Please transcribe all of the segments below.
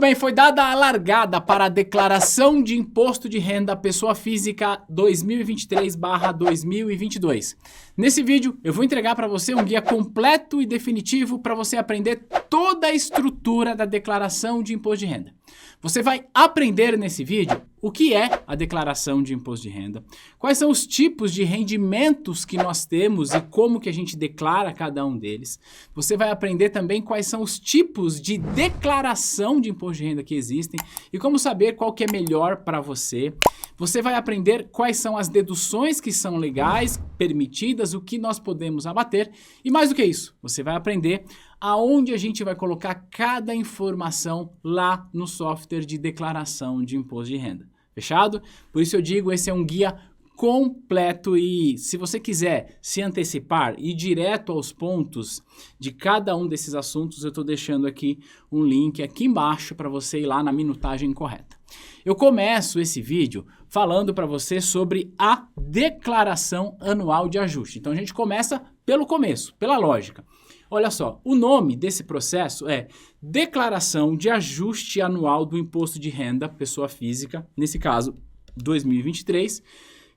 bem, foi dada a largada para a declaração de imposto de renda pessoa física 2023/2022. Nesse vídeo eu vou entregar para você um guia completo e definitivo para você aprender toda a estrutura da declaração de imposto de renda. Você vai aprender nesse vídeo o que é a declaração de imposto de renda, quais são os tipos de rendimentos que nós temos e como que a gente declara cada um deles. Você vai aprender também quais são os tipos de declaração de imposto de renda que existem e como saber qual que é melhor para você. Você vai aprender quais são as deduções que são legais, permitidas, o que nós podemos abater e mais do que isso, você vai aprender aonde a gente vai colocar cada informação lá no software de declaração de imposto de renda. Fechado? Por isso eu digo, esse é um guia completo e se você quiser se antecipar e ir direto aos pontos de cada um desses assuntos, eu estou deixando aqui um link aqui embaixo para você ir lá na minutagem correta. Eu começo esse vídeo falando para você sobre a declaração anual de ajuste. Então a gente começa pelo começo, pela lógica. Olha só, o nome desse processo é Declaração de Ajuste Anual do Imposto de Renda Pessoa Física, nesse caso 2023,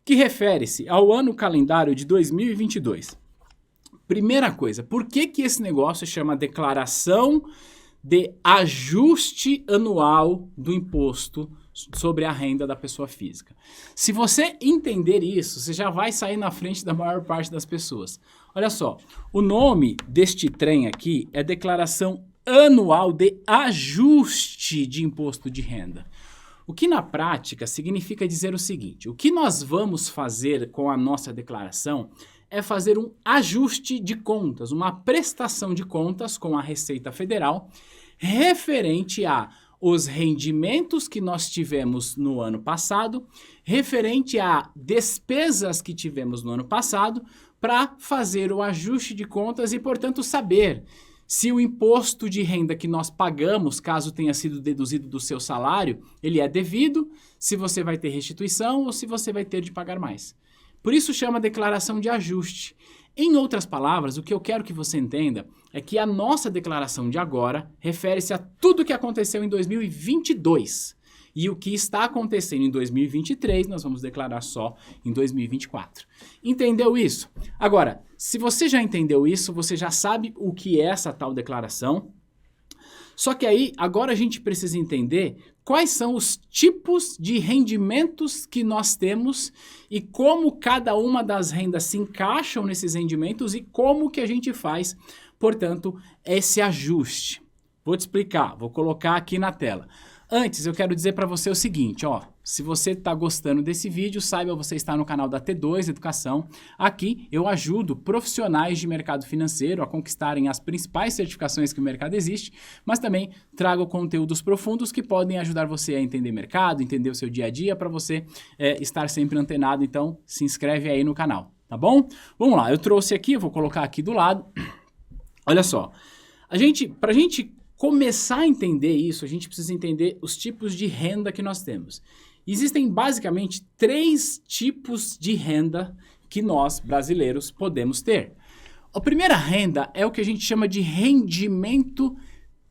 que refere-se ao ano calendário de 2022. Primeira coisa, por que esse negócio chama Declaração de Ajuste Anual do Imposto sobre a Renda da Pessoa Física? Se você entender isso, você já vai sair na frente da maior parte das pessoas. Olha só, o nome deste trem aqui é Declaração Anual de Ajuste de Imposto de Renda. O que na prática significa dizer o seguinte: o que nós vamos fazer com a nossa declaração é fazer um ajuste de contas, uma prestação de contas com a Receita Federal referente a os rendimentos que nós tivemos no ano passado, referente a despesas que tivemos no ano passado, para fazer o ajuste de contas e, portanto, saber se o imposto de renda que nós pagamos, caso tenha sido deduzido do seu salário, ele é devido, se você vai ter restituição ou se você vai ter de pagar mais. Por isso chama declaração de ajuste. Em outras palavras, o que eu quero que você entenda é que a nossa declaração de agora refere-se a tudo que aconteceu em 2022. E o que está acontecendo em 2023, nós vamos declarar só em 2024. Entendeu isso? Agora, se você já entendeu isso, você já sabe o que é essa tal declaração. Só que aí, agora a gente precisa entender quais são os tipos de rendimentos que nós temos e como cada uma das rendas se encaixam nesses rendimentos e como que a gente faz, portanto, esse ajuste. Vou te explicar, vou colocar aqui na tela. Antes, eu quero dizer para você o seguinte, ó, se você está gostando desse vídeo, saiba, você está no canal da T2 Educação. Aqui eu ajudo profissionais de mercado financeiro a conquistarem as principais certificações que o mercado existe, mas também trago conteúdos profundos que podem ajudar você a entender mercado, entender o seu dia a dia, para você estar sempre antenado. Então, se inscreve aí no canal, tá bom? Vamos lá, eu trouxe aqui, vou colocar aqui do lado. Olha só, pra gente começar a entender isso, a gente precisa entender os tipos de renda que nós temos. Existem basicamente 3 tipos de renda que nós, brasileiros, podemos ter. A primeira renda é o que a gente chama de rendimento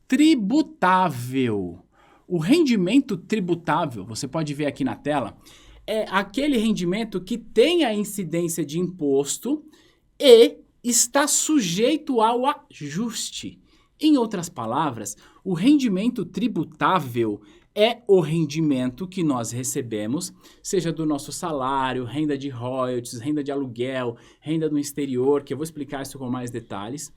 tributável. O rendimento tributável, você pode ver aqui na tela, é aquele rendimento que tem a incidência de imposto e está sujeito ao ajuste. Em outras palavras, o rendimento tributável é o rendimento que nós recebemos, seja do nosso salário, renda de royalties, renda de aluguel, renda no exterior, que eu vou explicar isso com mais detalhes,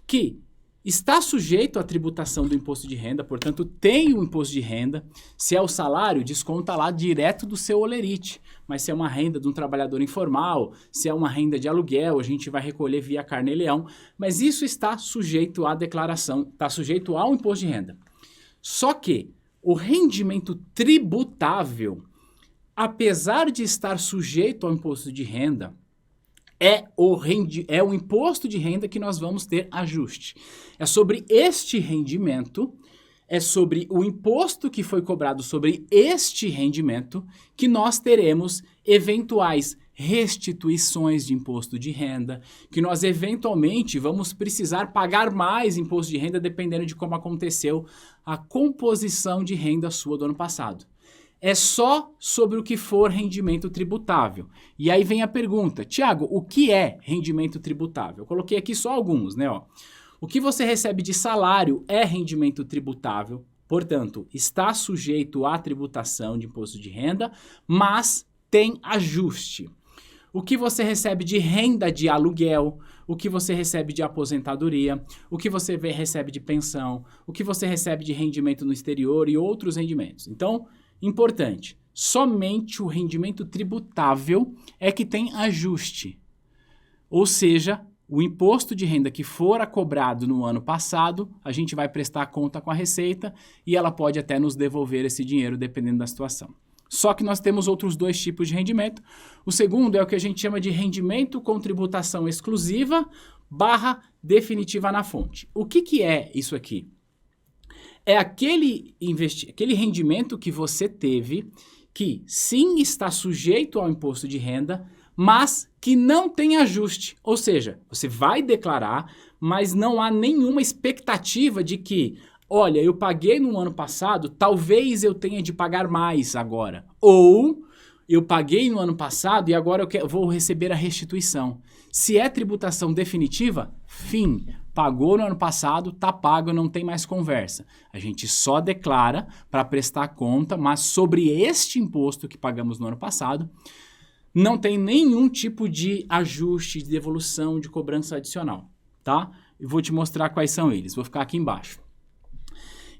que está sujeito à tributação do imposto de renda, portanto tem o imposto de renda. Se é o salário, desconta lá direto do seu holerite, mas se é uma renda de um trabalhador informal, se é uma renda de aluguel, a gente vai recolher via carnê-leão, mas isso está sujeito à declaração, está sujeito ao imposto de renda. Só que o rendimento tributável, apesar de estar sujeito ao imposto de renda, é o imposto de renda que nós vamos ter ajuste. É sobre este rendimento, é sobre o imposto que foi cobrado sobre este rendimento que nós teremos eventuais restituições de imposto de renda, que nós eventualmente vamos precisar pagar mais imposto de renda dependendo de como aconteceu a composição de renda sua do ano passado. É só sobre o que for rendimento tributável. E aí vem a pergunta, Tiago, o que é rendimento tributável? Eu coloquei aqui só alguns, né? Ó. O que você recebe de salário é rendimento tributável, portanto, está sujeito à tributação de imposto de renda, mas tem ajuste. O que você recebe de renda de aluguel, o que você recebe de aposentadoria, o que você recebe de pensão, o que você recebe de rendimento no exterior e outros rendimentos. Então, importante, somente o rendimento tributável é que tem ajuste. Ou seja, o imposto de renda que fora cobrado no ano passado, a gente vai prestar conta com a Receita e ela pode até nos devolver esse dinheiro dependendo da situação. Só que nós temos outros dois tipos de rendimento. O segundo é o que a gente chama de rendimento com tributação exclusiva / definitiva na fonte. O que é isso aqui? É aquele rendimento que você teve que sim está sujeito ao imposto de renda, mas que não tem ajuste. Ou seja, você vai declarar, mas não há nenhuma expectativa de que, olha, eu paguei no ano passado, talvez eu tenha de pagar mais agora. Ou eu paguei no ano passado e agora eu vou receber a restituição. Se é tributação definitiva, fim. Pagou no ano passado, tá pago, não tem mais conversa. A gente só declara para prestar conta, mas sobre este imposto que pagamos no ano passado, não tem nenhum tipo de ajuste, de devolução, de cobrança adicional, tá? Eu vou te mostrar quais são eles, vou ficar aqui embaixo.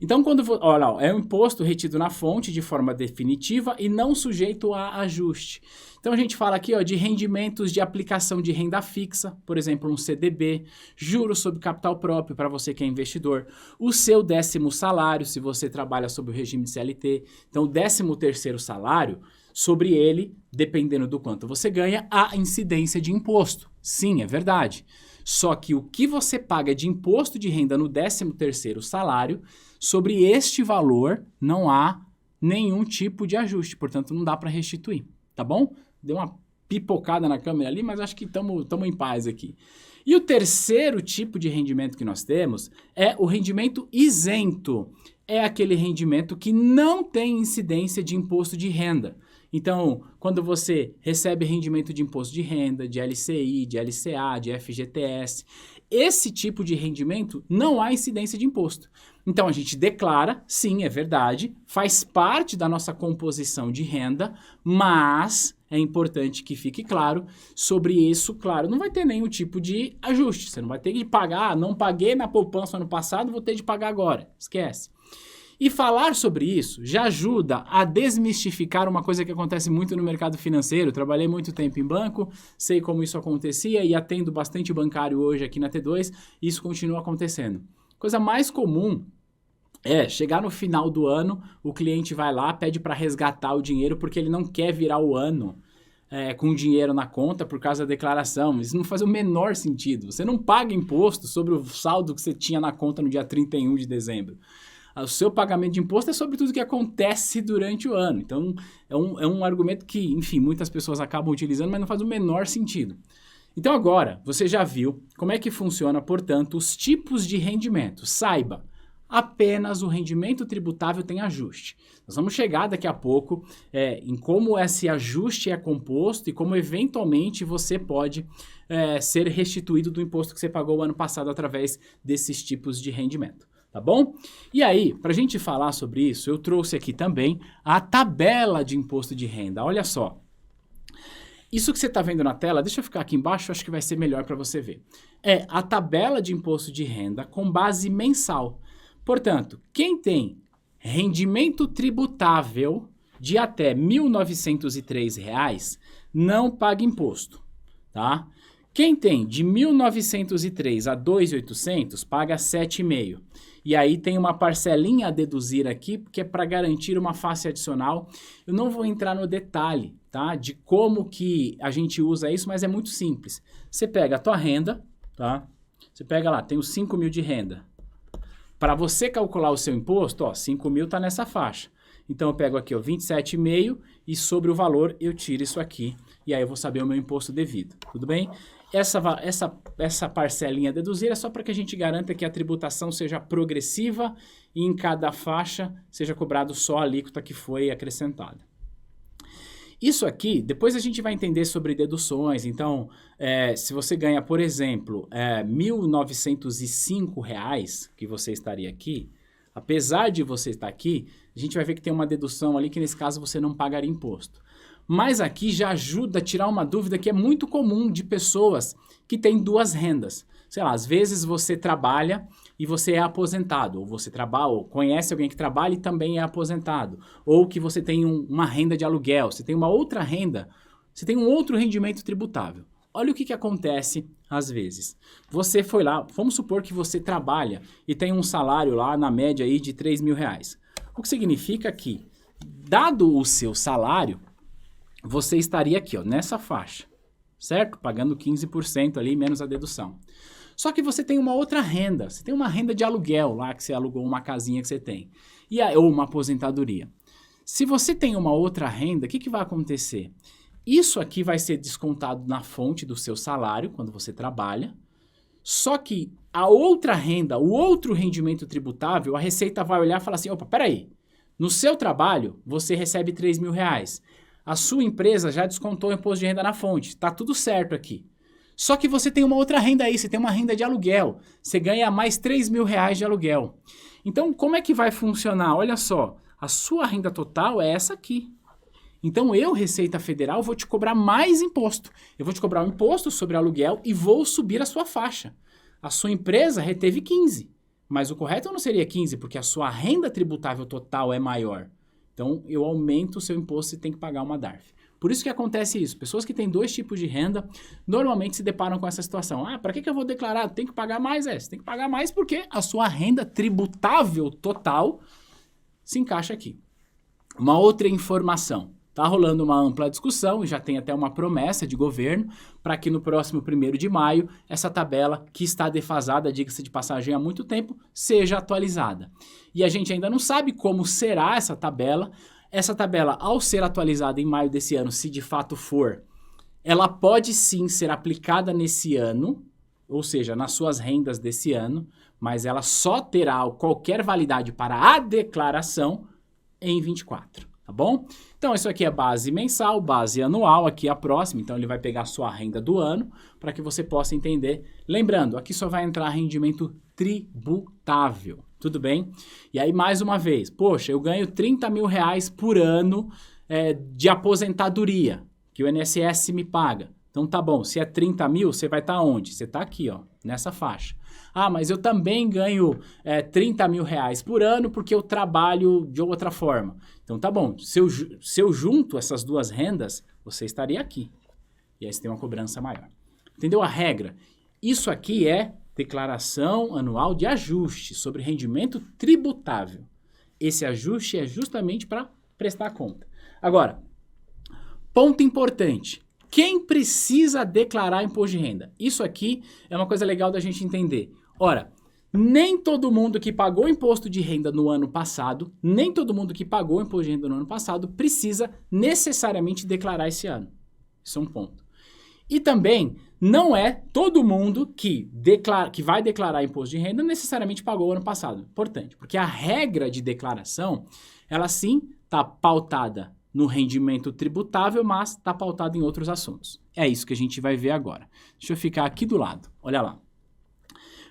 Então, olha, é um imposto retido na fonte de forma definitiva e não sujeito a ajuste. Então, a gente fala aqui ó, de rendimentos de aplicação de renda fixa, por exemplo, um CDB, juros sobre capital próprio para você que é investidor, o seu 10º salário, se você trabalha sob o regime de CLT. Então, o 13º salário, sobre ele, dependendo do quanto você ganha, há incidência de imposto. Sim, é verdade. Só que o que você paga de imposto de renda no 13º salário, sobre este valor não há nenhum tipo de ajuste, portanto não dá para restituir, tá bom? Deu uma pipocada na câmera ali, mas acho que estamos em paz aqui. E o terceiro tipo de rendimento que nós temos é o rendimento isento. É aquele rendimento que não tem incidência de imposto de renda. Então, quando você recebe rendimento de imposto de renda, de LCI, de LCA, de FGTS, esse tipo de rendimento não há incidência de imposto. Então, a gente declara, sim, é verdade, faz parte da nossa composição de renda, mas é importante que fique claro, sobre isso, claro, não vai ter nenhum tipo de ajuste. Você não vai ter que pagar, não paguei na poupança ano passado, vou ter de pagar agora. Esquece. E falar sobre isso já ajuda a desmistificar uma coisa que acontece muito no mercado financeiro. Trabalhei muito tempo em banco, sei como isso acontecia e atendo bastante bancário hoje aqui na T2, e isso continua acontecendo. Coisa mais comum é chegar no final do ano, o cliente vai lá, pede para resgatar o dinheiro porque ele não quer virar o ano com dinheiro na conta por causa da declaração. Isso não faz o menor sentido. Você não paga imposto sobre o saldo que você tinha na conta no dia 31 de dezembro. O seu pagamento de imposto é sobre tudo que acontece durante o ano. Então, é um argumento que, enfim, muitas pessoas acabam utilizando, mas não faz o menor sentido. Então, agora, você já viu como é que funciona, portanto, os tipos de rendimento. Saiba, apenas o rendimento tributável tem ajuste. Nós vamos chegar daqui a pouco em como esse ajuste é composto e como, eventualmente, você pode ser restituído do imposto que você pagou o ano passado através desses tipos de rendimento. Tá bom? E aí, para a gente falar sobre isso, eu trouxe aqui também a tabela de imposto de renda. Olha só. Isso que você está vendo na tela, deixa eu ficar aqui embaixo, acho que vai ser melhor para você ver. É a tabela de imposto de renda com base mensal. Portanto, quem tem rendimento tributável de até R$ 1.903 não paga imposto, tá? Quem tem de 1.903 a 2.800 paga 7,5. E aí tem uma parcelinha a deduzir aqui, porque é para garantir uma face adicional. Eu não vou entrar no detalhe, tá? De como que a gente usa isso, mas é muito simples. Você pega a tua renda, tá? Você pega lá, tem os 5 mil de renda. Para você calcular o seu imposto, ó, 5 mil está nessa faixa. Então eu pego aqui, ó, 27,5 e sobre o valor eu tiro isso aqui. E aí eu vou saber o meu imposto devido, tudo bem? Essa parcelinha a deduzir é só para que a gente garanta que a tributação seja progressiva e em cada faixa seja cobrado só a alíquota que foi acrescentada. Isso aqui, depois a gente vai entender sobre deduções. Então, se você ganha, por exemplo, R$ 1.905 que você estaria aqui, apesar de você estar aqui, a gente vai ver que tem uma dedução ali que nesse caso você não pagaria imposto. Mas aqui já ajuda a tirar uma dúvida que é muito comum de pessoas que têm duas rendas. Sei lá, às vezes você trabalha e você é aposentado, ou você trabalha, ou conhece alguém que trabalha e também é aposentado, ou que você tem uma renda de aluguel, você tem uma outra renda, você tem um outro rendimento tributável. Olha o que acontece às vezes. Você foi lá, vamos supor que você trabalha e tem um salário lá na média aí de R$3.000. O que significa que, dado o seu salário, você estaria aqui, ó, nessa faixa, certo? Pagando 15% ali, menos a dedução. Só que você tem uma outra renda, você tem uma renda de aluguel lá, que você alugou uma casinha que você tem, ou uma aposentadoria. Se você tem uma outra renda, o que vai acontecer? Isso aqui vai ser descontado na fonte do seu salário, quando você trabalha, só que a outra renda, o outro rendimento tributável, a Receita vai olhar e falar assim, opa, peraí, no seu trabalho você recebe R$3.000, a sua empresa já descontou o imposto de renda na fonte, está tudo certo aqui. Só que você tem uma outra renda aí, você tem uma renda de aluguel, você ganha mais R$3.000 de aluguel. Então, como é que vai funcionar? Olha só, a sua renda total é essa aqui. Então, eu, Receita Federal, vou te cobrar mais imposto. Eu vou te cobrar um imposto sobre aluguel e vou subir a sua faixa. A sua empresa reteve 15, mas o correto não seria 15, porque a sua renda tributável total é maior. Então, eu aumento o seu imposto e tem que pagar uma DARF. Por isso que acontece isso. Pessoas que têm dois tipos de renda, normalmente se deparam com essa situação. Ah, para que eu vou declarar? Tem que pagar mais? Você tem que pagar mais porque a sua renda tributável total se encaixa aqui. Uma outra informação. Está rolando uma ampla discussão e já tem até uma promessa de governo para que no próximo 1º de maio essa tabela, que está defasada, diga-se de passagem há muito tempo, seja atualizada. E a gente ainda não sabe como será essa tabela. Essa tabela, ao ser atualizada em maio desse ano, se de fato for, ela pode sim ser aplicada nesse ano, ou seja, nas suas rendas desse ano, mas ela só terá qualquer validade para a declaração em 24. Tá bom? Então, isso aqui é base mensal, base anual, aqui é a próxima. Então, ele vai pegar a sua renda do ano para que você possa entender. Lembrando, aqui só vai entrar rendimento tributável, tudo bem? E aí, mais uma vez, poxa, eu ganho R$30.000 por ano de aposentadoria, que o INSS me paga. Então, tá bom, se é 30 mil, você vai estar onde? Você está aqui, ó, nessa faixa. Ah, mas eu também ganho R$30.000 por ano porque eu trabalho de outra forma. Então tá bom, se eu junto essas duas rendas, você estaria aqui. E aí você tem uma cobrança maior. Entendeu a regra? Isso aqui é declaração anual de ajuste sobre rendimento tributável. Esse ajuste é justamente para prestar conta. Agora, ponto importante. Quem precisa declarar imposto de renda? Isso aqui é uma coisa legal da gente entender. Ora, nem todo mundo que pagou imposto de renda no ano passado, nem todo mundo que pagou imposto de renda no ano passado precisa necessariamente declarar esse ano. Isso é um ponto. E também não é todo mundo que vai declarar imposto de renda necessariamente pagou o ano passado. Importante, porque a regra de declaração, ela sim está pautada no rendimento tributável, mas está pautada em outros assuntos. É isso que a gente vai ver agora. Deixa eu ficar aqui do lado. Olha lá.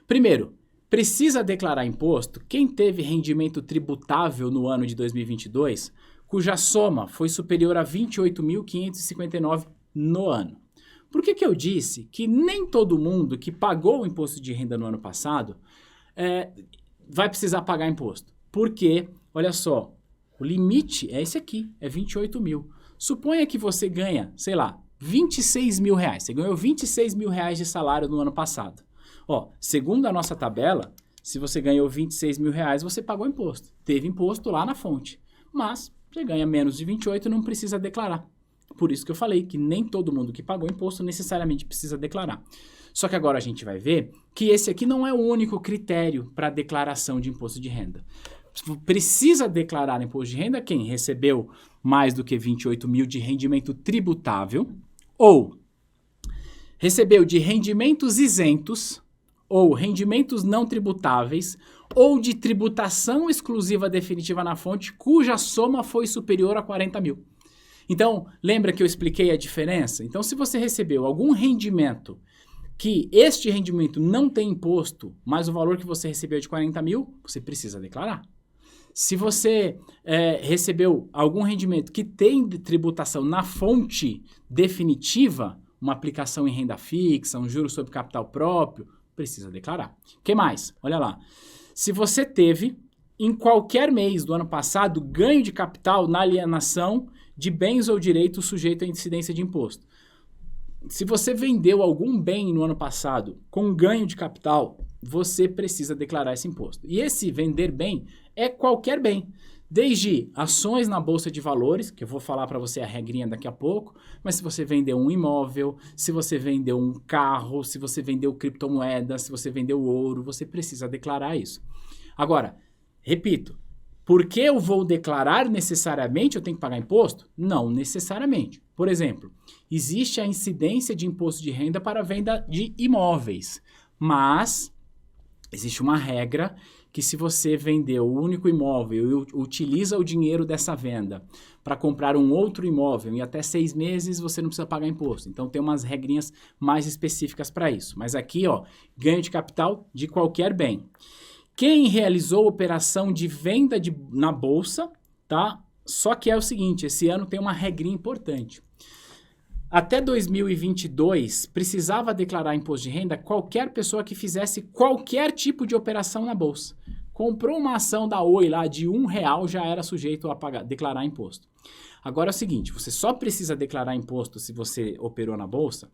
Primeiro, precisa declarar imposto quem teve rendimento tributável no ano de 2022, cuja soma foi superior a 28.559 no ano. Por que eu disse que nem todo mundo que pagou o imposto de renda no ano passado vai precisar pagar imposto? Porque, olha só, o limite é esse aqui, é 28 mil. Suponha que você ganha, sei lá, R$26.000. Você ganhou R$26.000 de salário no ano passado. Ó, segundo a nossa tabela, se você ganhou R$26.000, você pagou imposto. Teve imposto lá na fonte. Mas você ganha menos de 28 e não precisa declarar. Por isso que eu falei que nem todo mundo que pagou imposto necessariamente precisa declarar. Só que agora a gente vai ver que esse aqui não é o único critério para declaração de imposto de renda. precisa declarar imposto de renda quem recebeu mais do que 28 mil de rendimento tributável ou recebeu de rendimentos isentos ou rendimentos não tributáveis ou de tributação exclusiva definitiva na fonte cuja soma foi superior a 40 mil. Então, lembra que eu expliquei a diferença? Então, se você recebeu algum rendimento que este rendimento não tem imposto, mas o valor que você recebeu é de 40 mil, você precisa declarar. Se você recebeu algum rendimento que tem tributação na fonte definitiva, uma aplicação em renda fixa, um juro sobre capital próprio, precisa declarar. O que mais? Olha lá. Se você teve, em qualquer mês do ano passado, ganho de capital na alienação de bens ou direitos sujeito à incidência de imposto. Se você vendeu algum bem no ano passado com ganho de capital, você precisa declarar esse imposto. E esse vender bem é qualquer bem, desde ações na Bolsa de Valores, que eu vou falar para você a regrinha daqui a pouco, mas se você vendeu um imóvel, se você vendeu um carro, se você vendeu criptomoeda, se você vendeu ouro, você precisa declarar isso. Agora, repito, por que eu vou declarar necessariamente eu tenho que pagar imposto? Não necessariamente. Por exemplo, existe a incidência de imposto de renda para a venda de imóveis, mas existe uma regra que se você vendeu o único imóvel e utiliza o dinheiro dessa venda para comprar um outro imóvel em até 6 meses, você não precisa pagar imposto. Então tem umas regrinhas mais específicas para isso. Mas aqui, ó, ganho de capital de qualquer bem. Quem realizou operação de venda na bolsa, tá? Só que é o seguinte, esse ano tem uma regrinha importante. Até 2022, precisava declarar imposto de renda qualquer pessoa que fizesse qualquer tipo de operação na bolsa. Comprou uma ação da Oi lá de R$1, já era sujeito a declarar imposto. Agora é o seguinte, você só precisa declarar imposto se você operou na bolsa,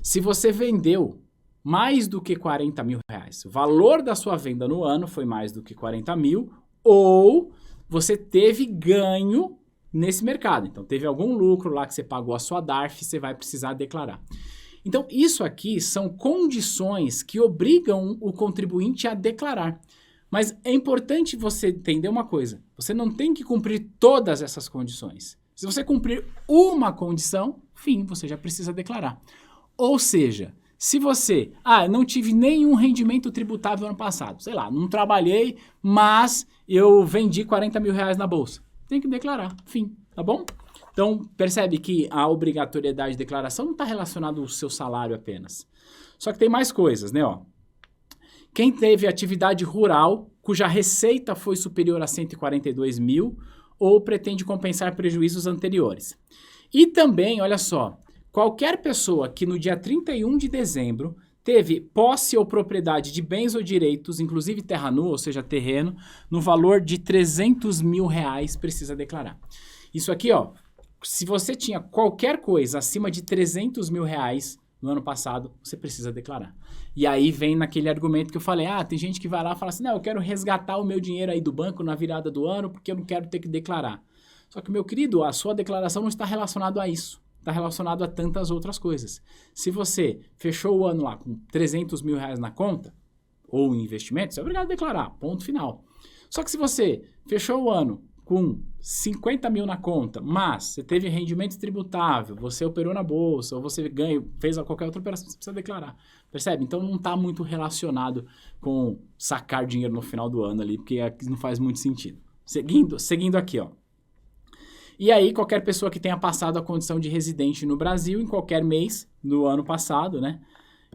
se você vendeu mais do que 40 mil reais. O valor da sua venda no ano foi mais do que 40 mil ou você teve ganho nesse mercado. Então, teve algum lucro lá que você pagou a sua DARF, você vai precisar declarar. Então, isso aqui são condições que obrigam o contribuinte a declarar. Mas é importante você entender uma coisa. Você não tem que cumprir todas essas condições. Se você cumprir uma condição, fim, você já precisa declarar. Ou seja, se você, não tive nenhum rendimento tributável ano passado, sei lá, não trabalhei, mas eu vendi 40 mil reais na bolsa. Tem que declarar, fim, tá bom? Então, percebe que a obrigatoriedade de declaração não está relacionada ao seu salário apenas. Só que tem mais coisas, né? Ó. Quem teve atividade rural, cuja receita foi superior a 142 mil, ou pretende compensar prejuízos anteriores. E também, olha só, qualquer pessoa que no dia 31 de dezembro teve posse ou propriedade de bens ou direitos, inclusive terra nua, ou seja, terreno, no valor de 300 mil reais, precisa declarar. Isso aqui, ó, se você tinha qualquer coisa acima de 300 mil reais no ano passado, você precisa declarar. E aí vem naquele argumento que eu falei, tem gente que vai lá e fala assim, não, eu quero resgatar o meu dinheiro aí do banco na virada do ano porque eu não quero ter que declarar. Só que, meu querido, a sua declaração não está relacionada a isso. Está relacionado a tantas outras coisas. Se você fechou o ano lá com 300 mil reais na conta, ou em investimento, você é obrigado a declarar, ponto final. Só que se você fechou o ano com 50 mil na conta, mas você teve rendimento tributável, você operou na bolsa, ou você fez qualquer outra operação, você precisa declarar. Percebe? Então não está muito relacionado com sacar dinheiro no final do ano ali, porque não faz muito sentido. Seguindo aqui, ó. E aí, qualquer pessoa que tenha passado a condição de residente no Brasil em qualquer mês do ano passado, né?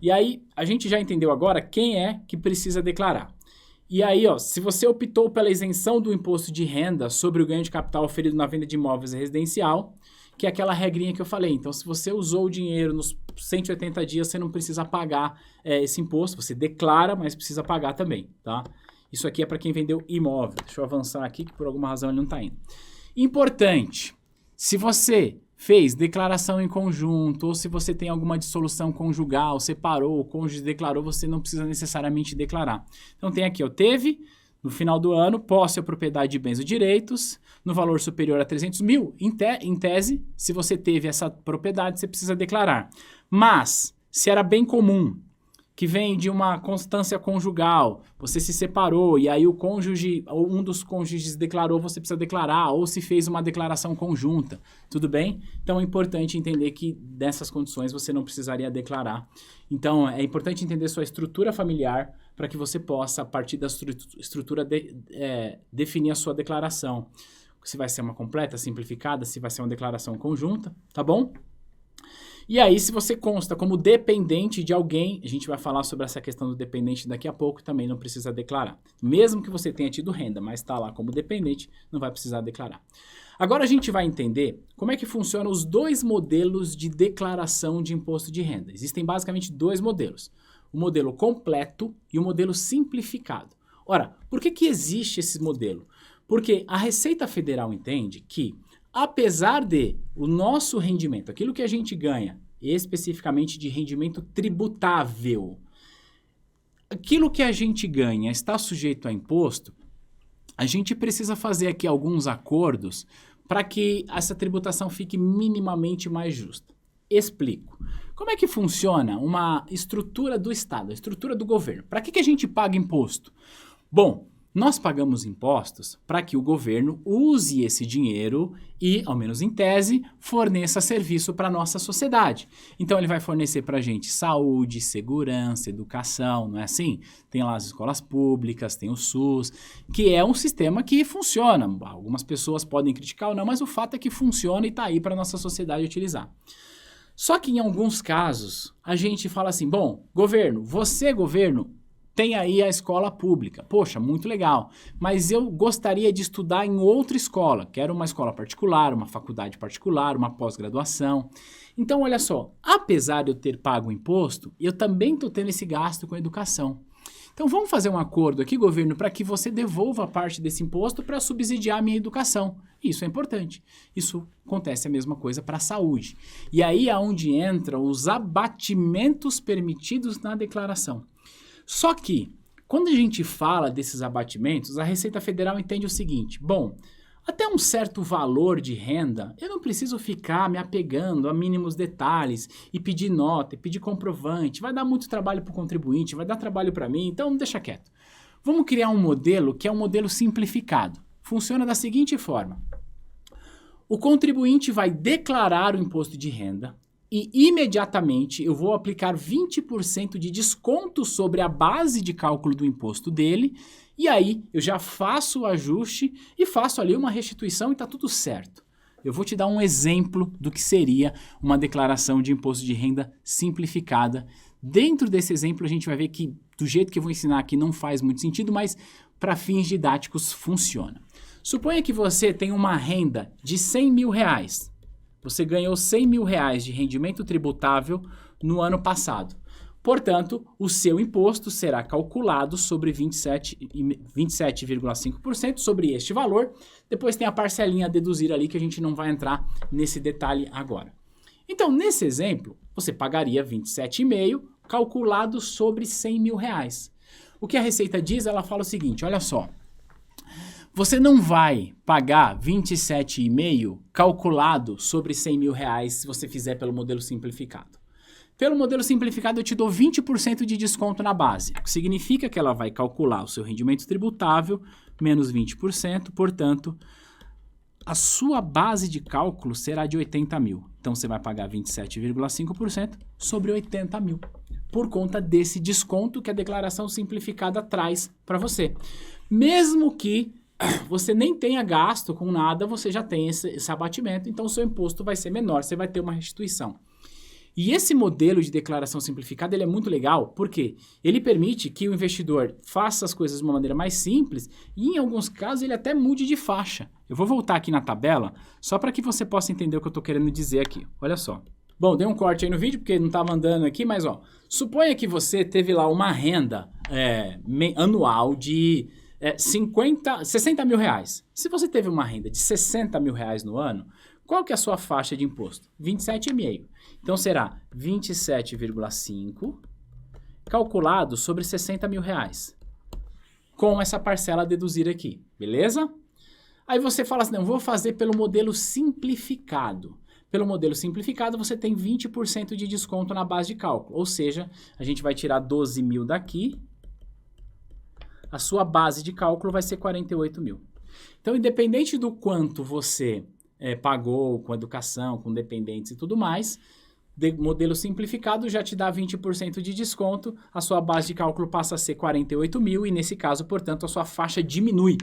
E aí, a gente já entendeu agora quem é que precisa declarar. E aí, ó, se você optou pela isenção do imposto de renda sobre o ganho de capital oferido na venda de imóveis residencial, que é aquela regrinha que eu falei. Então, se você usou o dinheiro nos 180 dias, você não precisa pagar esse imposto. Você declara, mas precisa pagar também, tá? Isso aqui é para quem vendeu imóvel. Deixa eu avançar aqui, que por alguma razão ele não está indo. Importante, se você fez declaração em conjunto, ou se você tem alguma dissolução conjugal, separou, o cônjuge declarou, você não precisa necessariamente declarar. Então tem aqui, ó, teve, no final do ano, posse ou propriedade de bens ou direitos, no valor superior a 300 mil, em tese, se você teve essa propriedade, você precisa declarar. Mas, se era bem comum, que vem de uma constância conjugal, você se separou e aí o cônjuge, ou um dos cônjuges declarou, você precisa declarar, ou se fez uma declaração conjunta, tudo bem? Então é importante entender que nessas condições você não precisaria declarar. Então é importante entender sua estrutura familiar para que você possa, a partir da estrutura, definir a sua declaração. Se vai ser uma completa, simplificada, se vai ser uma declaração conjunta, tá bom? E aí, se você consta como dependente de alguém, a gente vai falar sobre essa questão do dependente daqui a pouco, também não precisa declarar. Mesmo que você tenha tido renda, mas está lá como dependente, não vai precisar declarar. Agora a gente vai entender como é que funcionam os dois modelos de declaração de imposto de renda. Existem basicamente dois modelos, o modelo completo e o modelo simplificado. Ora, por que existe esse modelo? Porque a Receita Federal entende que, apesar de o nosso rendimento, aquilo que a gente ganha, especificamente de rendimento tributável, aquilo que a gente ganha está sujeito a imposto, a gente precisa fazer aqui alguns acordos para que essa tributação fique minimamente mais justa. Explico. Como é que funciona uma estrutura do Estado, a estrutura do governo? Para que a gente paga imposto? Bom, nós pagamos impostos para que o governo use esse dinheiro e, ao menos em tese, forneça serviço para a nossa sociedade. Então ele vai fornecer para a gente saúde, segurança, educação, não é assim? Tem lá as escolas públicas, tem o SUS, que é um sistema que funciona. Algumas pessoas podem criticar ou não, mas o fato é que funciona e está aí para a nossa sociedade utilizar. Só que em alguns casos a gente fala assim, bom, governo, você, governo, tem aí a escola pública. Poxa, muito legal. Mas eu gostaria de estudar em outra escola. Quero uma escola particular, uma faculdade particular, uma pós-graduação. Então, olha só, apesar de eu ter pago o imposto, eu também estou tendo esse gasto com a educação. Então, vamos fazer um acordo aqui, governo, para que você devolva parte desse imposto para subsidiar a minha educação. Isso é importante. Isso acontece a mesma coisa para a saúde. E aí é onde entram os abatimentos permitidos na declaração. Só que, quando a gente fala desses abatimentos, a Receita Federal entende o seguinte, bom, até um certo valor de renda, eu não preciso ficar me apegando a mínimos detalhes e pedir nota, e pedir comprovante, vai dar muito trabalho para o contribuinte, vai dar trabalho para mim, então deixa quieto. Vamos criar um modelo que é um modelo simplificado. Funciona da seguinte forma, o contribuinte vai declarar o imposto de renda, e imediatamente eu vou aplicar 20% de desconto sobre a base de cálculo do imposto dele, e aí eu já faço o ajuste e faço ali uma restituição e está tudo certo. Eu vou te dar um exemplo do que seria uma declaração de imposto de renda simplificada. Dentro desse exemplo a gente vai ver que do jeito que eu vou ensinar aqui não faz muito sentido, mas para fins didáticos funciona. Suponha que você tem uma renda de R$100 mil. Você ganhou R$100 mil de rendimento tributável no ano passado. Portanto, o seu imposto será calculado sobre 27,5% sobre este valor. Depois tem a parcelinha a deduzir ali que a gente não vai entrar nesse detalhe agora. Então, nesse exemplo, você pagaria 27,5% calculado sobre R$100 mil. O que a Receita diz, ela fala o seguinte, olha só. Você não vai pagar 27,5% calculado sobre R$100 mil se você fizer pelo modelo simplificado. Pelo modelo simplificado eu te dou 20% de desconto na base, o que significa que ela vai calcular o seu rendimento tributável menos 20%, portanto, a sua base de cálculo será de 80 mil. Então você vai pagar 27,5% sobre 80 mil, por conta desse desconto que a declaração simplificada traz para você. Mesmo que você nem tenha gasto com nada, você já tem esse abatimento, então o seu imposto vai ser menor, você vai ter uma restituição. E esse modelo de declaração simplificada ele é muito legal, porque ele permite que o investidor faça as coisas de uma maneira mais simples e, em alguns casos, ele até mude de faixa. Eu vou voltar aqui na tabela, só para que você possa entender o que eu estou querendo dizer aqui. Olha só. Bom, dei um corte aí no vídeo, porque não estava andando aqui, mas ó, suponha que você teve lá uma renda anual de 60 mil reais. Se você teve uma renda de 60 mil reais no ano, qual que é a sua faixa de imposto? 27,5. Então será 27,5 calculado sobre 60 mil reais. Com essa parcela a deduzir aqui, beleza? Aí você fala assim, não, vou fazer pelo modelo simplificado. Pelo modelo simplificado, você tem 20% de desconto na base de cálculo. Ou seja, a gente vai tirar 12 mil daqui, a sua base de cálculo vai ser 48 mil. Então, independente do quanto você pagou com educação, com dependentes e tudo mais, modelo simplificado já te dá 20% de desconto, a sua base de cálculo passa a ser 48 mil e, nesse caso, portanto, a sua faixa diminui.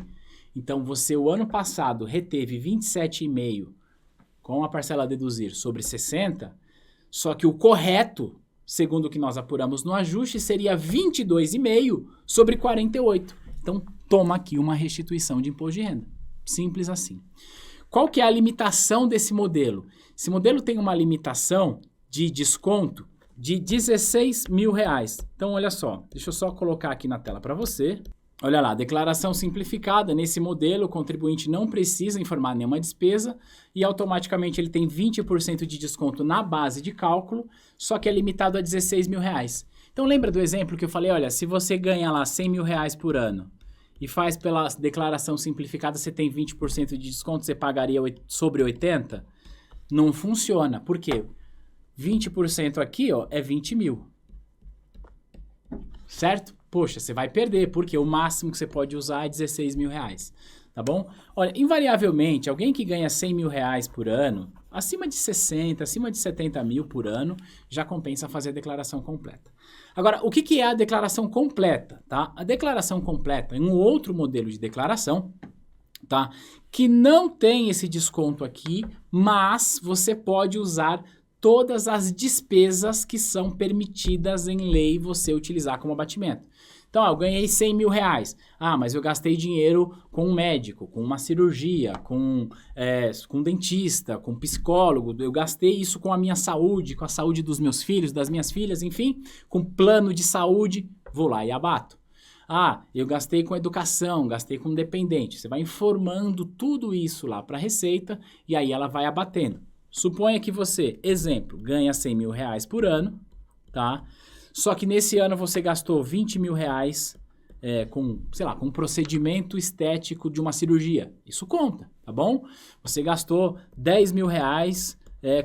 Então, você, o ano passado, reteve 27,5 com a parcela a deduzir sobre 60, só que o correto, segundo o que nós apuramos no ajuste, seria 22,5 sobre 48. Então, toma aqui uma restituição de imposto de renda. Simples assim. Qual que é a limitação desse modelo? Esse modelo tem uma limitação de desconto de R$16 mil. Então, olha só, deixa eu só colocar aqui na tela para você. Olha lá, declaração simplificada. Nesse modelo, o contribuinte não precisa informar nenhuma despesa e automaticamente ele tem 20% de desconto na base de cálculo, só que é limitado a R$16 mil. Então, lembra do exemplo que eu falei? Olha, se você ganha lá R$100 mil por ano e faz pela declaração simplificada, você tem 20% de desconto, você pagaria sobre 80? Não funciona. Por quê? 20% aqui, ó, é 20 mil. Certo? Poxa, você vai perder, porque o máximo que você pode usar é R$16 mil, tá bom? Olha, invariavelmente, alguém que ganha R$100 mil por ano, acima de 60, acima de 70 mil por ano, já compensa fazer a declaração completa. Agora, o que é a declaração completa, tá? A declaração completa é um outro modelo de declaração, tá? Que não tem esse desconto aqui, mas você pode usar todas as despesas que são permitidas em lei você utilizar como abatimento. Então, eu ganhei R$100 mil. Ah, mas eu gastei dinheiro com um médico, com uma cirurgia, com dentista, com psicólogo. Eu gastei isso com a minha saúde, com a saúde dos meus filhos, das minhas filhas, enfim, com plano de saúde. Vou lá e abato. Ah, eu gastei com educação, gastei com dependente. Você vai informando tudo isso lá para a Receita e aí ela vai abatendo. Suponha que você, exemplo, ganha R$100 mil por ano, tá? Só que nesse ano você gastou R$20 mil com, sei lá, com um procedimento estético de uma cirurgia. Isso conta, tá bom? Você gastou R$10 mil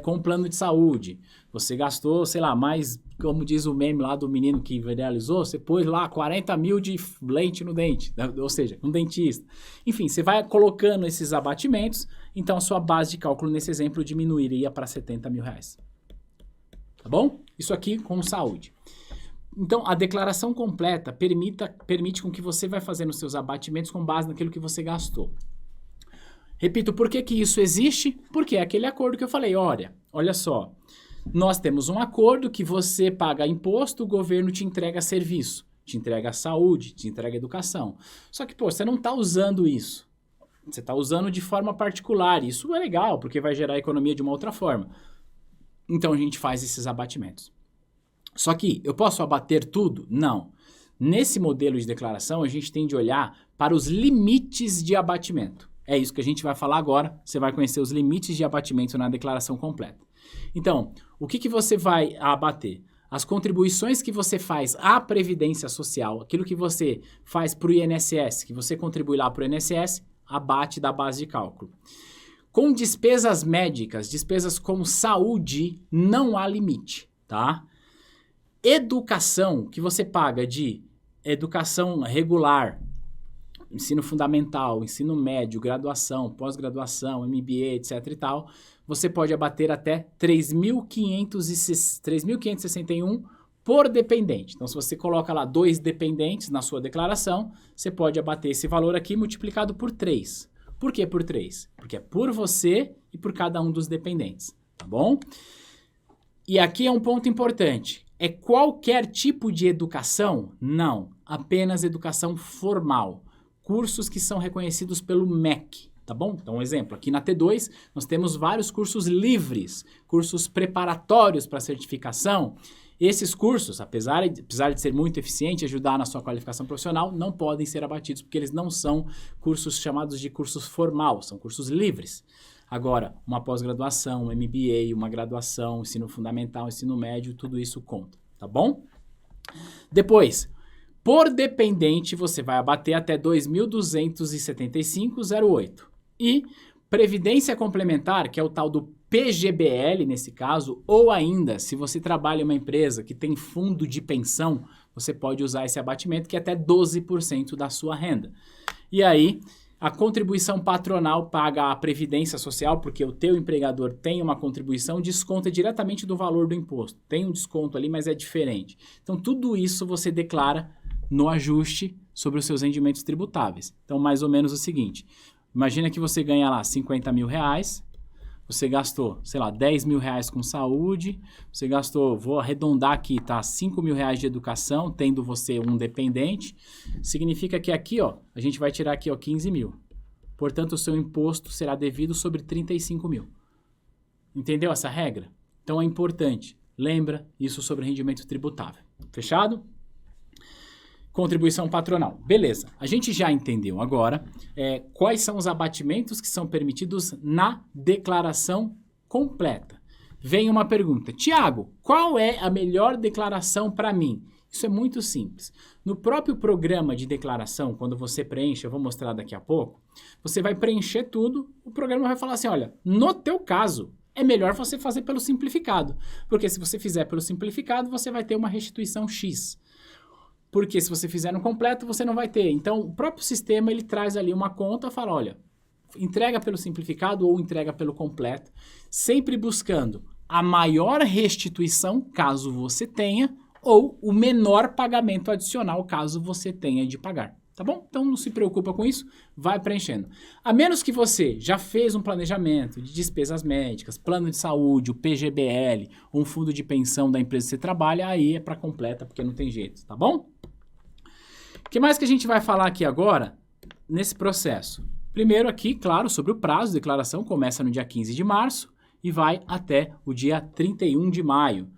com um plano de saúde. Você gastou, sei lá, mais, como diz o meme lá do menino que idealizou, você pôs lá 40 mil de lente no dente, ou seja, um dentista. Enfim, você vai colocando esses abatimentos, então a sua base de cálculo nesse exemplo diminuiria para R$70 mil. Tá bom? Isso aqui com saúde. Então, a declaração completa permite com que você vai fazendo os seus abatimentos com base naquilo que você gastou. Repito, por que isso existe? Porque é aquele acordo que eu falei, olha só, nós temos um acordo que você paga imposto, o governo te entrega serviço, te entrega saúde, te entrega educação. Só que, pô, você não está usando isso. Você está usando de forma particular. Isso é legal, porque vai gerar economia de uma outra forma. Então, a gente faz esses abatimentos. Só que eu posso abater tudo? Não. Nesse modelo de declaração, a gente tem de olhar para os limites de abatimento. É isso que a gente vai falar agora. Você vai conhecer os limites de abatimento na declaração completa. Então, o que você vai abater? As contribuições que você faz à Previdência Social, aquilo que você faz para o INSS, que você contribui lá para o INSS, abate da base de cálculo. Com despesas médicas, despesas como saúde, não há limite, tá? Educação, que você paga de educação regular, ensino fundamental, ensino médio, graduação, pós-graduação, MBA, etc e tal, você pode abater até 3.561 por dependente. Então, se você coloca lá 2 dependentes na sua declaração, você pode abater esse valor aqui multiplicado por 3. Por que por 3? Porque é por você e por cada um dos dependentes, tá bom? E aqui é um ponto importante. É qualquer tipo de educação? Não, apenas educação formal. Cursos que são reconhecidos pelo MEC, tá bom? Então, um exemplo, aqui na T2 nós temos vários cursos livres, cursos preparatórios para certificação. Esses cursos, apesar de ser muito eficiente e ajudar na sua qualificação profissional, não podem ser abatidos porque eles não são cursos chamados de cursos formal, são cursos livres. Agora, uma pós-graduação, um MBA, uma graduação, ensino fundamental, ensino médio, tudo isso conta, tá bom? Depois, por dependente, você vai abater até 2.275,08. E previdência complementar, que é o tal do PGBL nesse caso, ou ainda, se você trabalha em uma empresa que tem fundo de pensão, você pode usar esse abatimento que é até 12% da sua renda. E aí, a contribuição patronal paga a previdência social, porque o teu empregador tem uma contribuição, desconta diretamente do valor do imposto. Tem um desconto ali, mas é diferente. Então, tudo isso você declara no ajuste sobre os seus rendimentos tributáveis. Então, mais ou menos o seguinte, imagina que você ganha lá 50 mil reais, você gastou, sei lá, 10 mil reais com saúde, você gastou, vou arredondar aqui, tá? 5 mil reais de educação, tendo você um dependente, significa que aqui, ó, a gente vai tirar aqui, ó, 15 mil. Portanto, o seu imposto será devido sobre 35 mil. Entendeu essa regra? Então é importante, lembra isso sobre rendimento tributável. Fechado? Contribuição patronal. Beleza, a gente já entendeu agora quais são os abatimentos que são permitidos na declaração completa. Vem uma pergunta, Tiago, qual é a melhor declaração para mim? Isso é muito simples. No próprio programa de declaração, quando você preenche, eu vou mostrar daqui a pouco, você vai preencher tudo, o programa vai falar assim, olha, no teu caso, é melhor você fazer pelo simplificado, porque se você fizer pelo simplificado, você vai ter uma restituição X. Porque se você fizer no completo, você não vai ter. Então, o próprio sistema, ele traz ali uma conta, fala, olha, entrega pelo simplificado ou entrega pelo completo, sempre buscando a maior restituição, caso você tenha, ou o menor pagamento adicional, caso você tenha de pagar. Tá bom? Então, não se preocupa com isso, vai preenchendo. A menos que você já fez um planejamento de despesas médicas, plano de saúde, o PGBL, ou um fundo de pensão da empresa que você trabalha, aí é para completa, porque não tem jeito, tá bom? O que mais que a gente vai falar aqui agora, nesse processo? Primeiro aqui, claro, sobre o prazo de declaração, começa no dia 15 de março e vai até o dia 31 de maio.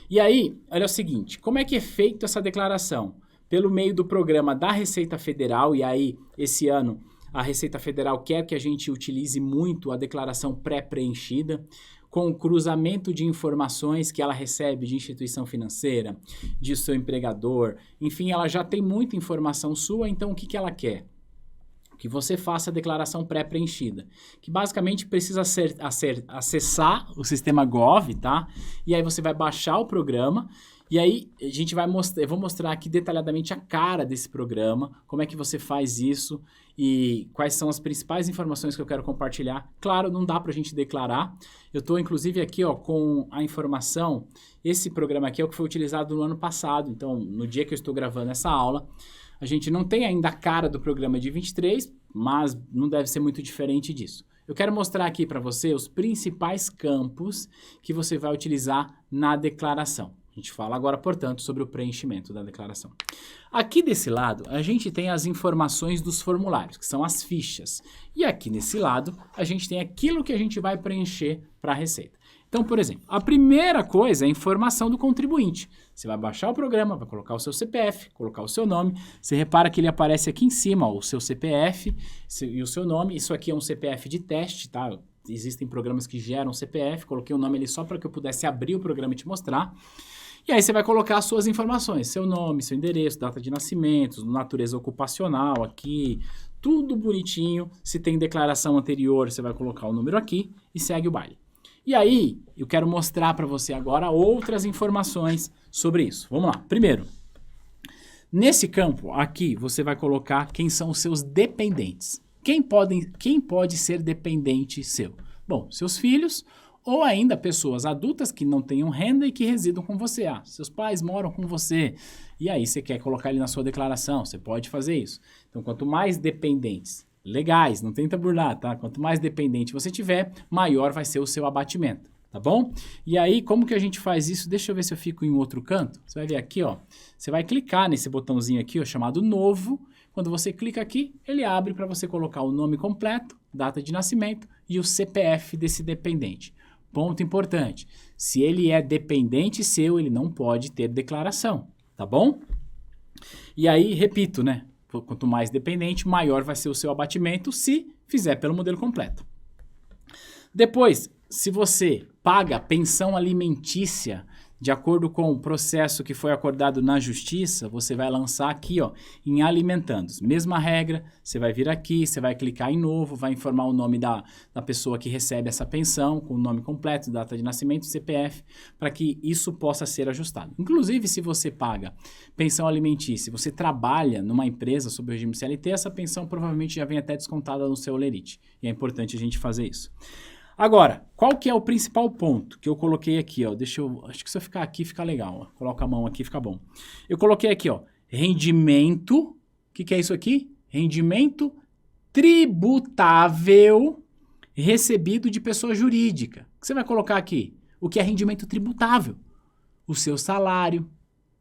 E aí, olha o seguinte, como é que é feita essa declaração? Pelo meio do programa da Receita Federal, e aí, esse ano, a Receita Federal quer que a gente utilize muito a declaração pré-preenchida, com o cruzamento de informações que ela recebe de instituição financeira, de seu empregador, enfim, ela já tem muita informação sua, então o que ela quer? Que você faça a declaração pré-preenchida, que basicamente precisa acessar o sistema Gov, tá? E aí você vai baixar o programa, e aí a gente vai mostrar, eu vou mostrar aqui detalhadamente a cara desse programa, como é que você faz isso e quais são as principais informações que eu quero compartilhar. Claro, não dá pra gente declarar. Eu tô inclusive aqui, ó, com a informação, esse programa aqui é o que foi utilizado no ano passado, então no dia que eu estou gravando essa aula, a gente não tem ainda a cara do programa de 23, mas não deve ser muito diferente disso. Eu quero mostrar aqui para você os principais campos que você vai utilizar na declaração. A gente fala agora, portanto, sobre o preenchimento da declaração. Aqui desse lado, a gente tem as informações dos formulários, que são as fichas. E aqui nesse lado, a gente tem aquilo que a gente vai preencher para a Receita. Então, por exemplo, a primeira coisa é a informação do contribuinte. Você vai baixar o programa, vai colocar o seu CPF, colocar o seu nome. Você repara que ele aparece aqui em cima, ó, o seu CPF e o seu nome. Isso aqui é um CPF de teste, tá? Existem programas que geram CPF. Coloquei o nome ali só para que eu pudesse abrir o programa e te mostrar. E aí você vai colocar as suas informações, seu nome, seu endereço, data de nascimento, natureza ocupacional aqui, tudo bonitinho. Se tem declaração anterior, você vai colocar o número aqui e segue o baile. E aí, eu quero mostrar para você agora outras informações sobre isso. Vamos lá. Primeiro, nesse campo aqui, você vai colocar quem são os seus dependentes. Quem pode ser dependente seu? Bom, seus filhos ou ainda pessoas adultas que não tenham renda e que residam com você. Ah, seus pais moram com você. E aí você quer colocar ele na sua declaração, você pode fazer isso. Então, quanto mais dependentes legais, não tenta burlar, tá? Quanto mais dependente você tiver, maior vai ser o seu abatimento, tá bom? E aí, como que a gente faz isso? Deixa eu ver se eu fico em outro canto. Você vai ver aqui, ó. Você vai clicar nesse botãozinho aqui, ó, chamado Novo. Quando você clica aqui, ele abre para você colocar o nome completo, data de nascimento e o CPF desse dependente. Ponto importante. Se ele é dependente seu, ele não pode ter declaração, tá bom? E aí, repito, né? Quanto mais dependente, maior vai ser o seu abatimento se fizer pelo modelo completo. Depois, se você paga pensão alimentícia, de acordo com o processo que foi acordado na justiça, você vai lançar aqui, ó, em alimentandos. Mesma regra, você vai vir aqui, você vai clicar em novo, vai informar o nome da pessoa que recebe essa pensão, com o nome completo, data de nascimento, CPF, para que isso possa ser ajustado. Inclusive, se você paga pensão alimentícia, você trabalha numa empresa sob o regime CLT, essa pensão provavelmente já vem até descontada no seu olerite. E é importante a gente fazer isso. Agora, qual que é o principal ponto que eu coloquei aqui, ó? Acho que se eu ficar aqui fica legal, ó. Coloca a mão aqui, fica bom. Eu coloquei aqui, ó, rendimento, o que é isso aqui? Rendimento tributável recebido de pessoa jurídica. O que você vai colocar aqui? O que é rendimento tributável? O seu salário,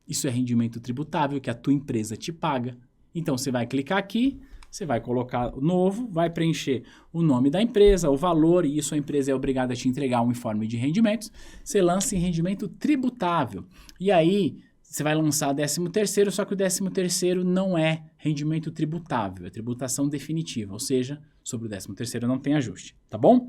isso é rendimento tributável que a tua empresa te paga. Então, você vai clicar aqui, você vai colocar o novo, vai preencher o nome da empresa, o valor, e isso a empresa é obrigada a te entregar um informe de rendimentos. Você lança em rendimento tributável. E aí, você vai lançar 13º, só que o 13º não é rendimento tributável, é tributação definitiva, ou seja, sobre o 13º não tem ajuste, tá bom?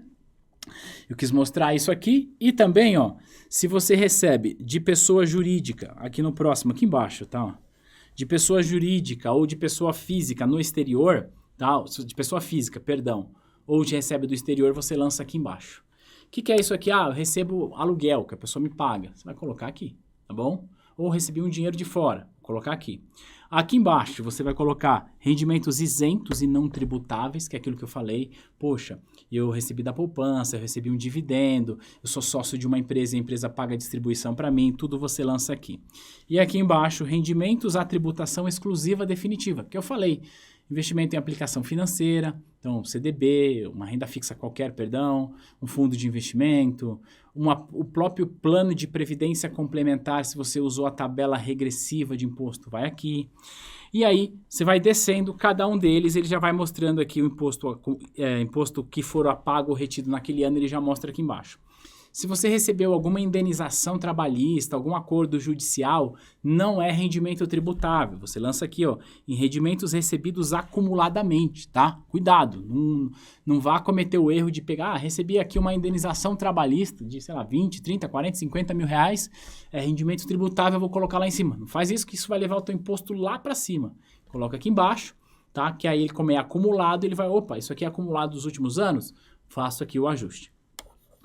Eu quis mostrar isso aqui e também, ó, se você recebe de pessoa jurídica, aqui no próximo, aqui embaixo, tá, ó, de pessoa jurídica ou de pessoa física no exterior, tá? De pessoa física, perdão, ou de recebe do exterior, você lança aqui embaixo. O que é isso aqui? Ah, eu recebo aluguel, que a pessoa me paga. Você vai colocar aqui, tá bom? Ou recebi um dinheiro de fora, vou colocar aqui. Aqui embaixo você vai colocar rendimentos isentos e não tributáveis, que é aquilo que eu falei. Poxa, eu recebi da poupança, eu recebi um dividendo, eu sou sócio de uma empresa e a empresa paga a distribuição para mim, tudo você lança aqui. E aqui embaixo, rendimentos à tributação exclusiva definitiva, que eu falei. Investimento em aplicação financeira, então CDB, uma renda fixa qualquer, perdão, um fundo de investimento, o próprio plano de previdência complementar, se você usou a tabela regressiva de imposto, vai aqui. E aí, você vai descendo, cada um deles, ele já vai mostrando aqui o imposto que for pago ou retido naquele ano, ele já mostra aqui embaixo. Se você recebeu alguma indenização trabalhista, algum acordo judicial, não é rendimento tributável. Você lança aqui, ó, em rendimentos recebidos acumuladamente, tá? Cuidado, não vá cometer o erro de pegar, recebi aqui uma indenização trabalhista de, sei lá, 20, 30, 40, 50 mil reais, é rendimento tributável, eu vou colocar lá em cima. Não faz isso que isso vai levar o teu imposto lá para cima. Coloca aqui embaixo, tá? Que aí, como é acumulado, ele vai, opa, isso aqui é acumulado dos últimos anos, faço aqui o ajuste.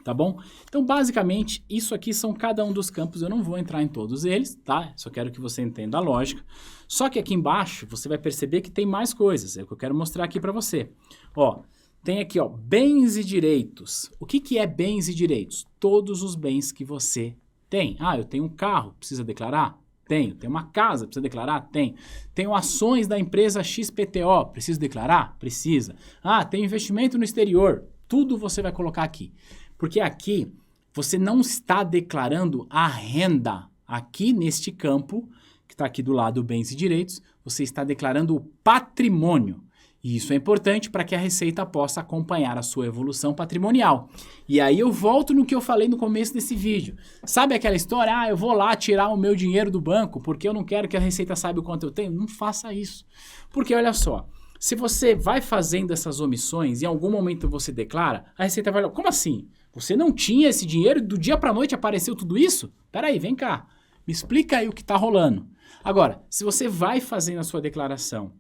Tá bom? Então, basicamente, isso aqui são cada um dos campos. Eu não vou entrar em todos eles, tá? Só quero que você entenda a lógica. Só que aqui embaixo, você vai perceber que tem mais coisas. É o que eu quero mostrar aqui para você. Ó, tem aqui, ó, bens e direitos. O que é bens e direitos? Todos os bens que você tem. Ah, eu tenho um carro, precisa declarar? Tenho. Tenho uma casa, precisa declarar? Tenho. Tenho ações da empresa XPTO, preciso declarar? Precisa. Ah, tenho investimento no exterior. Tudo você vai colocar aqui. Porque aqui você não está declarando a renda. Aqui neste campo, que está aqui do lado bens e direitos, você está declarando o patrimônio. E isso é importante para que a Receita possa acompanhar a sua evolução patrimonial. E aí eu volto no que eu falei no começo desse vídeo. Sabe aquela história? Ah, eu vou lá tirar o meu dinheiro do banco porque eu não quero que a Receita saiba o quanto eu tenho. Não faça isso. Porque olha só, se você vai fazendo essas omissões e em algum momento você declara, a Receita vai olhar, como assim? Você não tinha esse dinheiro e do dia para a noite apareceu tudo isso? Peraí, vem cá. Me explica aí o que está rolando. Agora, se você vai fazendo a sua declaração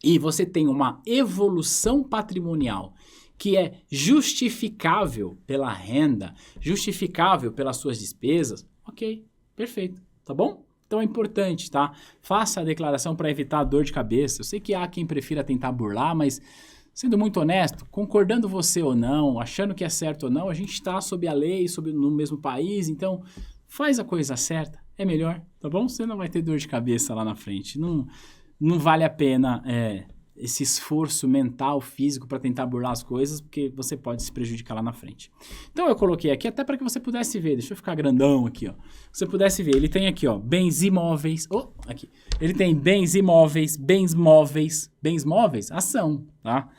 e você tem uma evolução patrimonial que é justificável pela renda, justificável pelas suas despesas, ok, perfeito, tá bom? Então é importante, tá? Faça a declaração para evitar dor de cabeça. Eu sei que há quem prefira tentar burlar, mas sendo muito honesto, concordando você ou não, achando que é certo ou não, a gente está sob a lei, no mesmo país, então faz a coisa certa, é melhor, tá bom? Você não vai ter dor de cabeça lá na frente. Não vale a pena esse esforço mental, físico para tentar burlar as coisas, porque você pode se prejudicar lá na frente. Então eu coloquei aqui até para que você pudesse ver, deixa eu ficar grandão aqui, ó. Você pudesse ver, ele tem aqui, ó, bens imóveis, aqui. Ele tem bens imóveis, bens móveis, ação, tá?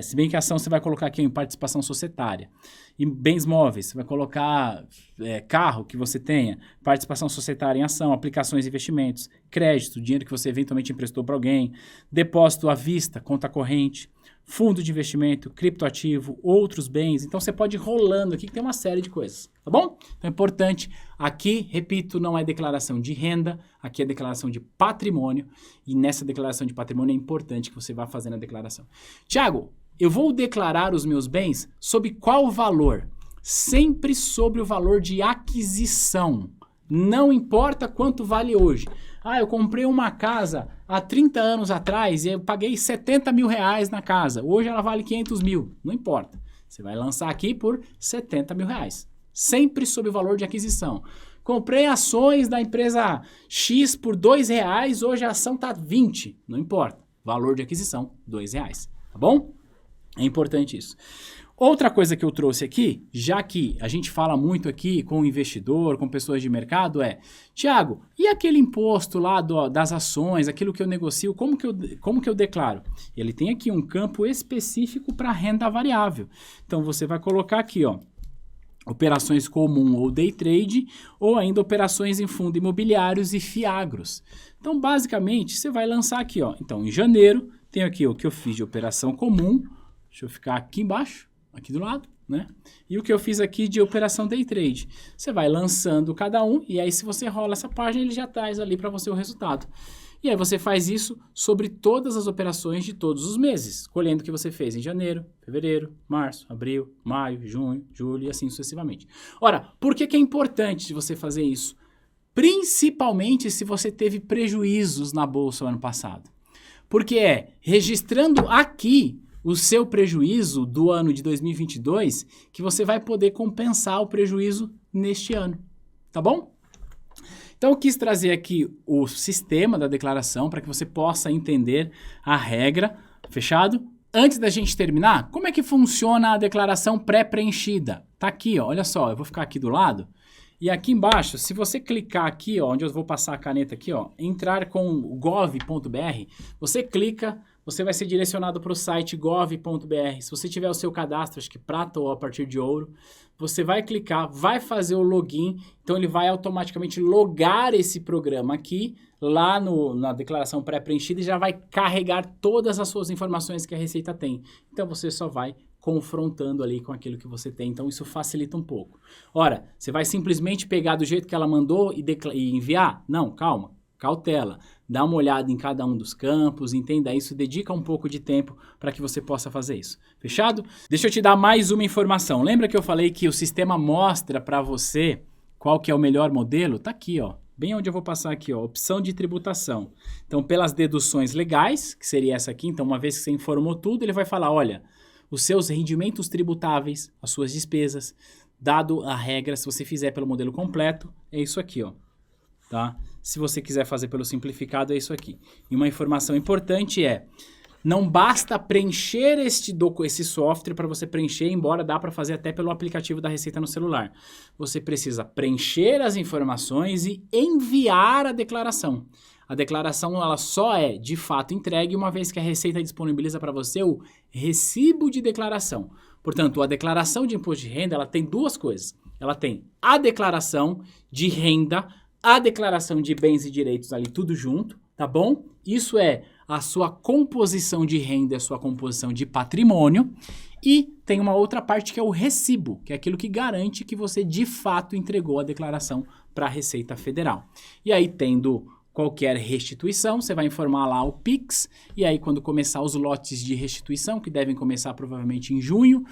Se bem que a ação você vai colocar aqui em participação societária. E bens móveis, você vai colocar carro que você tenha, participação societária em ação, aplicações e investimentos, crédito, dinheiro que você eventualmente emprestou para alguém, depósito à vista, conta corrente, fundo de investimento, criptoativo, outros bens. Então você pode ir rolando aqui que tem uma série de coisas, tá bom? Então é importante, aqui, repito, não é declaração de renda, aqui é declaração de patrimônio e nessa declaração de patrimônio é importante que você vá fazendo a declaração. Tiago, eu vou declarar os meus bens sob qual valor? Sempre sobre o valor de aquisição. Não importa quanto vale hoje. Ah, eu comprei uma casa há 30 anos atrás e eu paguei 70 mil reais na casa. Hoje ela vale 500 mil. Não importa. Você vai lançar aqui por 70 mil reais. Sempre sob o valor de aquisição. Comprei ações da empresa X por R$2, hoje a ação está 20. Não importa. Valor de aquisição, R$2. Tá bom? É importante isso. Outra coisa que eu trouxe aqui, já que a gente fala muito aqui com o investidor, com pessoas de mercado, é: Tiago, e aquele imposto lá das ações, aquilo que eu negocio, como que eu declaro? Ele tem aqui um campo específico para renda variável. Então você vai colocar aqui, ó, operações comum ou day trade, ou ainda operações em fundo imobiliários e fiagros. Então basicamente você vai lançar aqui, ó. Então em janeiro tem aqui o que eu fiz de operação comum, deixa eu ficar aqui embaixo, aqui do lado, né? E o que eu fiz aqui de operação day trade. Você vai lançando cada um e aí se você rola essa página, ele já traz ali para você o resultado. E aí você faz isso sobre todas as operações de todos os meses, escolhendo o que você fez em janeiro, fevereiro, março, abril, maio, junho, julho e assim sucessivamente. Ora, por que é importante você fazer isso? Principalmente se você teve prejuízos na bolsa o ano passado. Porque registrando aqui o seu prejuízo do ano de 2022, que você vai poder compensar o prejuízo neste ano, tá bom? Então eu quis trazer aqui o sistema da declaração para que você possa entender a regra, fechado? Antes da gente terminar, como é que funciona a declaração pré-preenchida? Tá aqui, ó, olha só, eu vou ficar aqui do lado e aqui embaixo, se você clicar aqui, ó, onde eu vou passar a caneta aqui, ó, entrar com gov.br, você clica, você vai ser direcionado para o site gov.br. Se você tiver o seu cadastro, acho que prata ou a partir de ouro, você vai clicar, vai fazer o login, então ele vai automaticamente logar esse programa aqui, lá na declaração pré-preenchida e já vai carregar todas as suas informações que a Receita tem. Então você só vai confrontando ali com aquilo que você tem, então isso facilita um pouco. Ora, você vai simplesmente pegar do jeito que ela mandou e enviar? Não, calma. Cautela, dá uma olhada em cada um dos campos, entenda isso, dedica um pouco de tempo para que você possa fazer isso. Fechado? Deixa eu te dar mais uma informação. Lembra que eu falei que o sistema mostra para você qual que é o melhor modelo? Tá aqui, ó. Bem onde eu vou passar aqui, ó, opção de tributação. Então, pelas deduções legais, que seria essa aqui, então uma vez que você informou tudo, ele vai falar, olha, os seus rendimentos tributáveis, as suas despesas, dado a regra, se você fizer pelo modelo completo, é isso aqui, ó. Tá? Se você quiser fazer pelo simplificado, é isso aqui. E uma informação importante é, não basta preencher esse software para você preencher, embora dá para fazer até pelo aplicativo da Receita no celular. Você precisa preencher as informações e enviar a declaração. A declaração ela só é, de fato, entregue uma vez que a Receita disponibiliza para você o recibo de declaração. Portanto, a declaração de imposto de renda ela tem duas coisas. Ela tem a declaração de renda, a declaração de bens e direitos ali tudo junto, tá bom? Isso é a sua composição de renda, a sua composição de patrimônio. E tem uma outra parte que é o recibo, que é aquilo que garante que você de fato entregou a declaração para a Receita Federal. E aí, tendo qualquer restituição, você vai informar lá o Pix, e aí quando começar os lotes de restituição, que devem começar provavelmente em junho,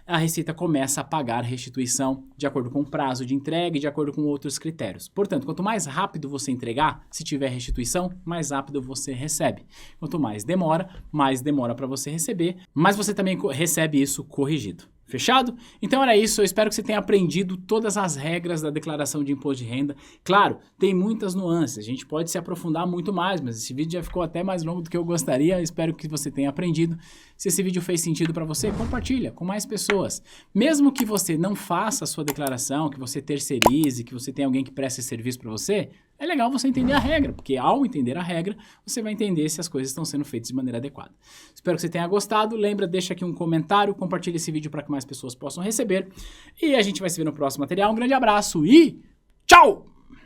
a Receita começa a pagar restituição de acordo com o prazo de entrega e de acordo com outros critérios. Portanto, quanto mais rápido você entregar, se tiver restituição, mais rápido você recebe. Quanto mais demora para você receber, mas você também recebe isso corrigido. Fechado? Então era isso, eu espero que você tenha aprendido todas as regras da declaração de imposto de renda. Claro, tem muitas nuances, a gente pode se aprofundar muito mais, mas esse vídeo já ficou até mais longo do que eu gostaria, eu espero que você tenha aprendido. Se esse vídeo fez sentido para você, compartilha com mais pessoas. Mesmo que você não faça a sua declaração, que você terceirize, que você tenha alguém que preste serviço para você, é legal você entender a regra, porque ao entender a regra, você vai entender se as coisas estão sendo feitas de maneira adequada. Espero que você tenha gostado, lembra, deixa aqui um comentário, compartilha esse vídeo para que mais pessoas possam receber, e a gente vai se ver no próximo material. Um grande abraço e tchau!